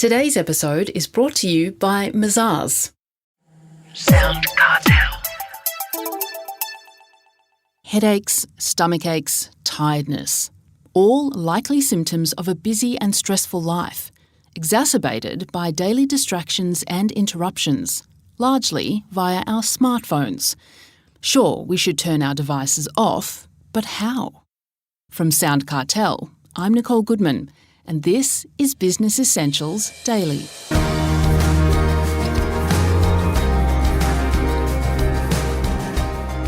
Today's episode is brought to you by Mazars. SoundCartel. Headaches, stomach aches, tiredness. All likely symptoms of a busy and stressful life, exacerbated by daily distractions and interruptions, largely via our smartphones. Sure, we should turn our devices off, but how? From SoundCartel, I'm Nicole Goodman, and this is Business Essentials Daily.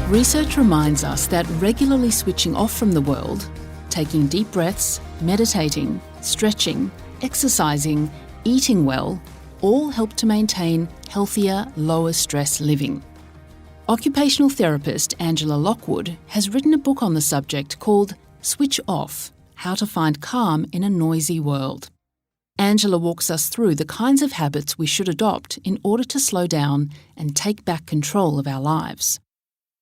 Research reminds us that regularly switching off from the world, taking deep breaths, meditating, stretching, exercising, eating well, all help to maintain healthier, lower stress living. Occupational therapist Angela Lockwood has written a book on the subject called Switch Off: How to Find Calm in a Noisy World. Angela walks us through the kinds of habits we should adopt in order to slow down and take back control of our lives.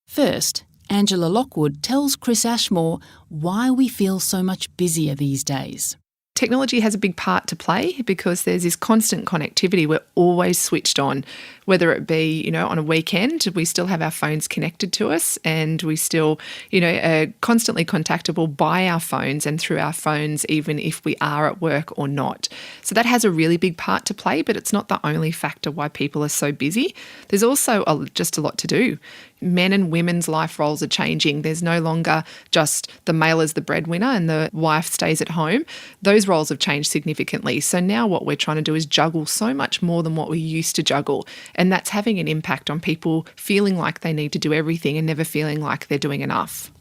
First, Angela Lockwood tells Chris Ashmore why we feel so much busier these days. Technology has a big part to play because there's this constant connectivity. We're always switched on, whether it be, on a weekend, we still have our phones connected to us and we still, are constantly contactable by our phones and through our phones, even if we are at work or not. So that has a really big part to play, but it's not the only factor why people are so busy. There's also just a lot to do. Men and women's life roles are changing. There's no longer just the male as the breadwinner and the wife stays at home. Those roles have changed significantly. So now what we're trying to do is juggle so much more than what we used to juggle. And that's having an impact on people feeling like they need to do everything and never feeling like they're doing enough.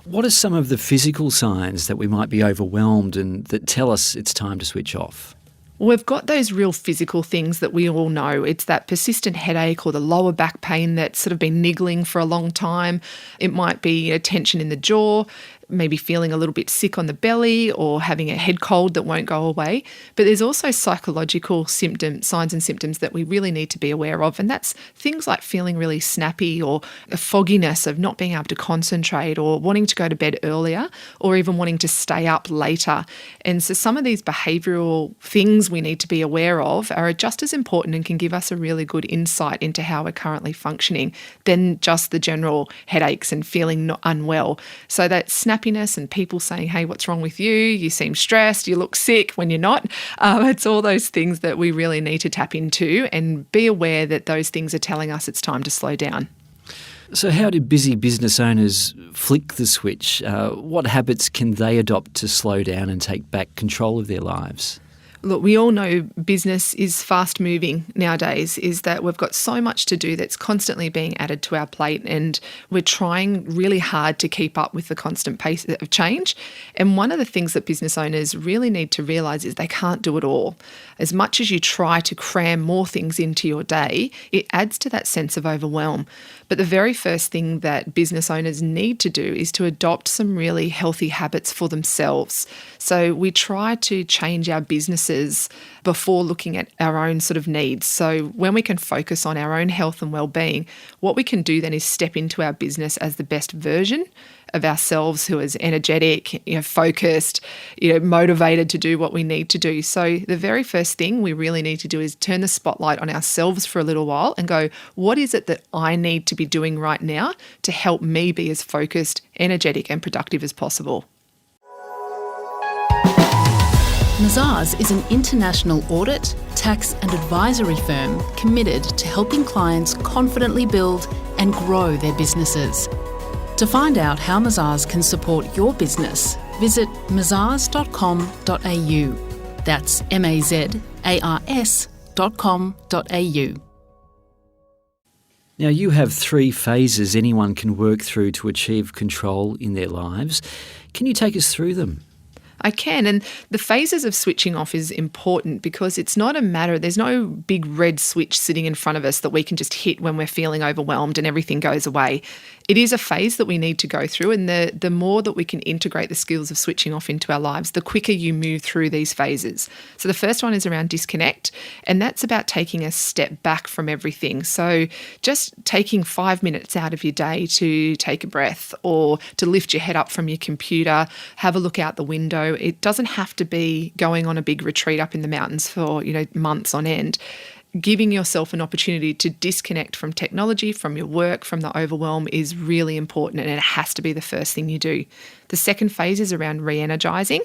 What are some of the physical signs that we might be overwhelmed and that tell us it's time to switch off? We've got those real physical things that we all know. It's that persistent headache or the lower back pain that's sort of been niggling for a long time. It might be tension in the jaw, maybe feeling a little bit sick on the belly or having a head cold that won't go away. But there's also psychological signs and symptoms that we really need to be aware of. And that's things like feeling really snappy or a fogginess of not being able to concentrate or wanting to go to bed earlier or even wanting to stay up later. And so some of these behavioural things we need to be aware of are just as important and can give us a really good insight into how we're currently functioning than just the general headaches and feeling unwell. So that snappiness and people saying, hey, what's wrong with you? You seem stressed, you look sick when you're not. It's all those things that we really need to tap into and be aware that those things are telling us it's time to slow down. So how do busy business owners flick the switch? What habits can they adopt to slow down and take back control of their lives? Look, we all know business is fast moving nowadays, is that we've got so much to do that's constantly being added to our plate and we're trying really hard to keep up with the constant pace of change. And one of the things that business owners really need to realise is they can't do it all. As much as you try to cram more things into your day, it adds to that sense of overwhelm. But the very first thing that business owners need to do is to adopt some really healthy habits for themselves. So we try to change our businesses before looking at our own sort of needs. So when we can focus on our own health and well-being, what we can do then is step into our business as the best version of ourselves, who is energetic, focused, motivated to do what we need to do. So the very first thing we really need to do is turn the spotlight on ourselves for a little while and go, what is it that I need to be doing right now to help me be as focused, energetic and productive as possible? Mazars is an international audit, tax and advisory firm committed to helping clients confidently build and grow their businesses. To find out how Mazars can support your business, visit mazars.com.au. That's mazars.com.au. Now, you have 3 phases anyone can work through to achieve control in their lives. Can you take us through them? I can. And the phases of switching off is important because it's not a matter, there's no big red switch sitting in front of us that we can just hit when we're feeling overwhelmed and everything goes away. It is a phase that we need to go through, and the more that we can integrate the skills of switching off into our lives, the quicker you move through these phases. So the first one is around disconnect, and that's about taking a step back from everything. So just taking 5 minutes out of your day to take a breath or to lift your head up from your computer, have a look out the window go. It doesn't have to be going on a big retreat up in the mountains for, months on end. Giving yourself an opportunity to disconnect from technology, from your work, from the overwhelm is really important, and it has to be the first thing you do. The second phase is around re-energizing,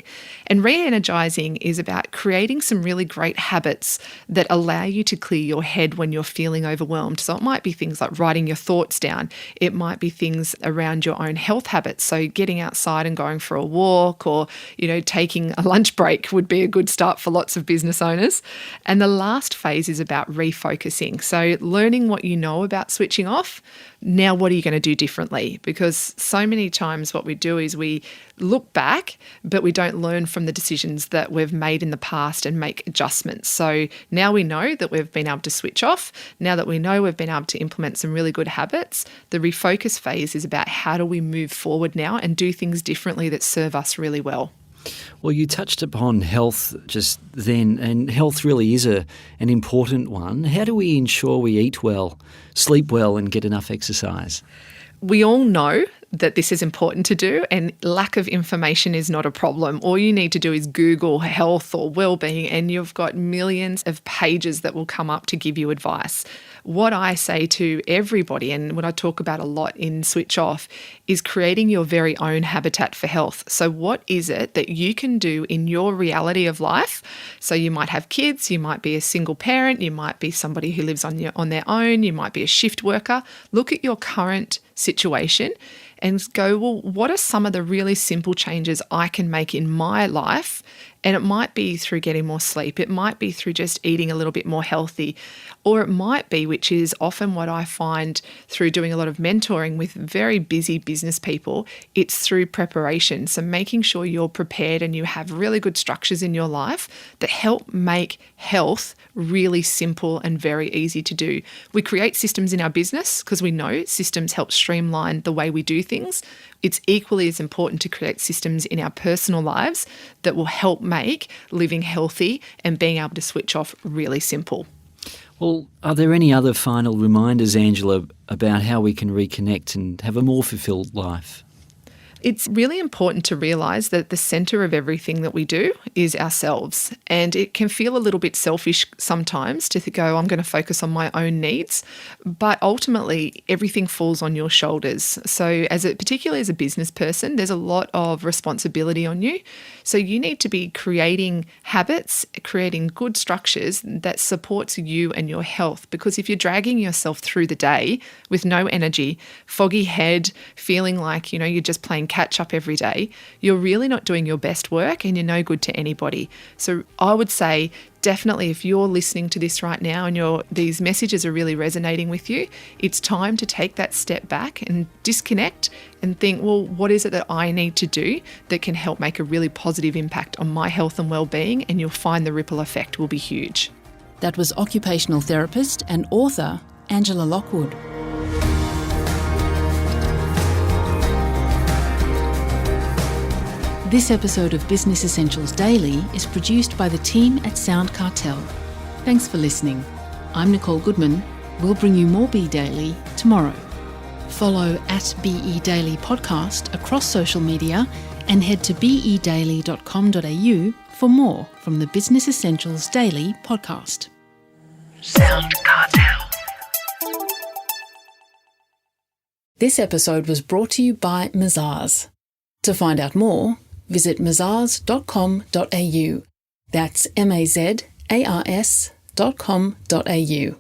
and re-energizing is about creating some really great habits that allow you to clear your head when you're feeling overwhelmed. So it might be things like writing your thoughts down. It might be things around your own health habits. So getting outside and going for a walk, or, taking a lunch break would be a good start for lots of business owners. And the last phase is about refocusing. So learning what you know about switching off. Now, what are you going to do differently? Because so many times what we do is we look back, but we don't learn from the decisions that we've made in the past and make adjustments. So now we know that we've been able to switch off. Now that we know we've been able to implement some really good habits, the refocus phase is about how do we move forward now and do things differently that serve us really well. Well, you touched upon health just then, and health really is an important one. How do we ensure we eat well, sleep well, and get enough exercise? We all know that this is important to do, and lack of information is not a problem. All you need to do is Google health or well-being, and you've got millions of pages that will come up to give you advice. What I say to everybody, and what I talk about a lot in Switch Off, is creating your very own habitat for health. So what is it that you can do in your reality of life? So you might have kids, you might be a single parent, you might be somebody who lives on their own, you might be a shift worker. Look at your current situation and go, well, what are some of the really simple changes I can make in my life? And it might be through getting more sleep. It might be through just eating a little bit more healthy. Or it might be, which is often what I find through doing a lot of mentoring with very busy business people, it's through preparation. So making sure you're prepared and you have really good structures in your life that help make health really simple and very easy to do. We create systems in our business because we know systems help streamline the way we do things. It's equally as important to create systems in our personal lives that will help make living healthy and being able to switch off really simple. Well, are there any other final reminders, Angela, about how we can reconnect and have a more fulfilled life? It's really important to realise that the centre of everything that we do is ourselves. And it can feel a little bit selfish sometimes to go, I'm going to focus on my own needs. But ultimately, everything falls on your shoulders. So particularly as a business person, there's a lot of responsibility on you. So you need to be creating habits, creating good structures that supports you and your health. Because if you're dragging yourself through the day with no energy, foggy head, feeling like, you're just playing catch up every day, you're really not doing your best work and you're no good to anybody. So I would say definitely if you're listening to this right now and these messages are really resonating with you, it's time to take that step back and disconnect and think, well, what is it that I need to do that can help make a really positive impact on my health and well-being? And you'll find the ripple effect will be huge. That was occupational therapist and author Angela Lockwood. This episode of Business Essentials Daily is produced by the team at SoundCartel. Thanks for listening. I'm Nicole Goodman. We'll bring you more Be Daily tomorrow. Follow at BE Daily Podcast across social media and head to bedaily.com.au for more from the Business Essentials Daily podcast. SoundCartel. This episode was brought to you by Mazars. To find out more, visit mazars.com.au. That's mazars.com.au.